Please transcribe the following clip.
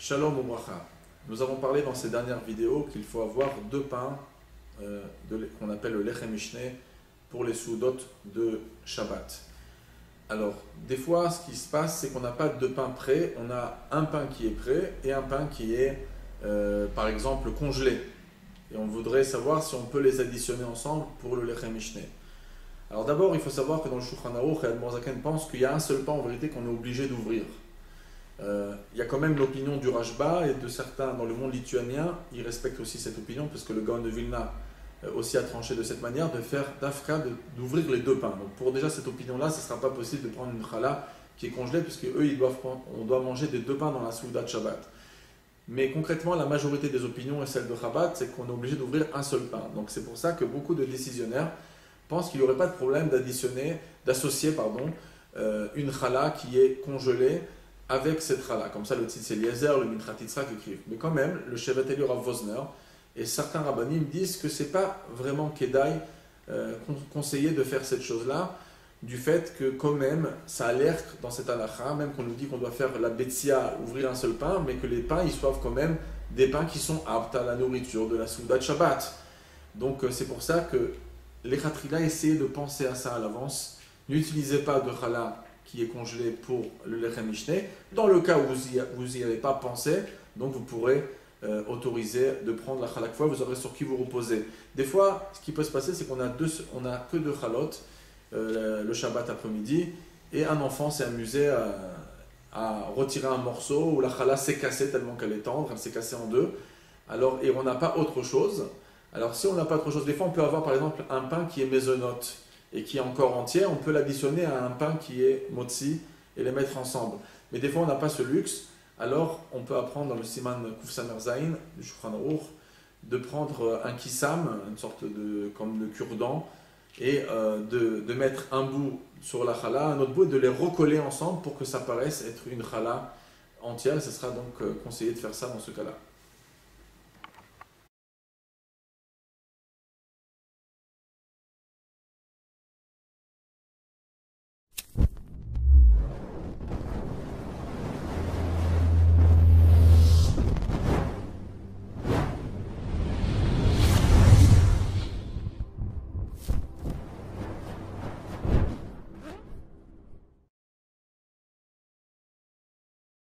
Shalom ou bracha. Nous avons parlé dans ces dernières vidéos qu'il faut avoir deux pains qu'on appelle le lechem mishneh pour les soudot de Shabbat. Alors, des fois, ce qui se passe, c'est qu'on n'a pas de pain prêt, on a un pain qui est prêt et un pain qui est, par exemple, congelé. Et on voudrait savoir si on peut les additionner ensemble pour le lechem mishneh. Alors d'abord, il faut savoir que dans le Shulchan Aruch, Admor Zaken pense qu'il y a un seul pain en vérité qu'on est obligé d'ouvrir. Il y a quand même l'opinion du Rashba et de certains dans le monde lituanien, ils respectent aussi cette opinion parce que le Gaon de Vilna aussi a tranché de cette manière de faire d'Afka, d'ouvrir les deux pains. Donc pour déjà cette opinion-là, ce ne sera pas possible de prendre une challah qui est congelée puisque eux, on doit manger des deux pains dans la Souda de Shabbat. Mais concrètement, la majorité des opinions et celle de Chabad, c'est qu'on est obligé d'ouvrir un seul pain. Donc c'est pour ça que beaucoup de décisionnaires pensent qu'il n'y aurait pas de problème d'associer une challah qui est congelée avec cette challah. Comme ça, le Tzitz Eliezer, le Minchas Yitzhak écrivent. Mais quand même, le Shevet Eli Rav Wosner et certains rabbanim disent que ce n'est pas vraiment Kedai conseillé de faire cette chose-là, du fait que quand même, ça a l'air dans cette halakha, même qu'on nous dit qu'on doit faire la betsia, ouvrir un seul pain, mais que les pains, ils soient quand même des pains qui sont aptes à la nourriture de la Souda de Shabbat. Donc c'est pour ça que les Khatrila essayaient de penser à ça à l'avance. N'utilisez pas de challah qui est congelé pour le lechem mishneh. Dans le cas où vous n'y avez pas pensé, donc vous pourrez autoriser de prendre la challah fois, vous aurez sur qui vous reposer. Des fois, ce qui peut se passer, c'est qu'on a que deux chalot le Shabbat après-midi, et un enfant s'est amusé à retirer un morceau où la challah s'est cassée tellement qu'elle est tendre, elle s'est cassée en deux. Alors, et on n'a pas autre chose. Alors, si on n'a pas autre chose, des fois on peut avoir par exemple un pain qui est mésonote et qui est encore entier, on peut l'additionner à un pain qui est motzi et les mettre ensemble. Mais des fois on n'a pas ce luxe, alors on peut apprendre dans le Siman Kuf Samer Zayin du Shulchan Aruch de prendre un kissam, une sorte de comme le cure-dent, et de mettre un bout sur la challah, un autre bout, et de les recoller ensemble pour que ça paraisse être une challah entière. Ce sera donc conseillé de faire ça dans ce cas-là.